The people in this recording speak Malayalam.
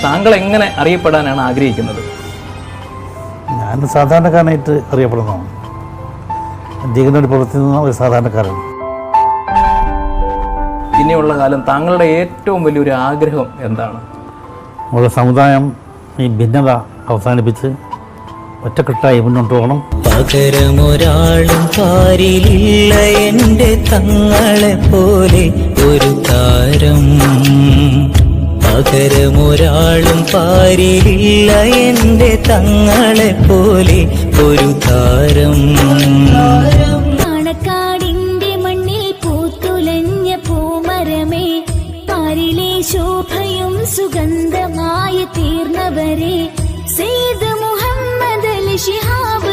താങ്കൾ എങ്ങനെ അറിയപ്പെടാനാണ് ആഗ്രഹിക്കുന്നത്? ഞാൻ സാധാരണക്കാരനായിട്ട് അറിയപ്പെടുന്നതാണ്. ജീവിതത്തിൽ പ്രവർത്തിക്കുന്ന ഒരു സാധാരണക്കാരൻ. ഇനിയുള്ള കാലം താങ്കളുടെ ഏറ്റവും വലിയൊരു ആഗ്രഹം എന്താണ്? നമ്മുടെ സമുദായം ഈ ഭിന്നത അവസാനിപ്പിച്ച് ഒറ്റക്കെട്ടായി മുന്നോട്ട് പോകണം. പകരമൊരാളും പാരിലില്ല എൻ്റെ തങ്ങളെ പോലെ ഒരു താരം. പകരമൊരാളും പാരിലില്ല എൻ്റെ തങ്ങളെ പോലെ ഒരു താരം. പാണക്കാടിന്റെ മണ്ണിൽ പൂത്തുലഞ്ഞ പൂമരമേ, പാരിലെ ശോഭയും സുഗന്ധമായി തീർന്നവരെ, സെയ്ദ് മുഹമ്മദ് അലി ശിഹാബ്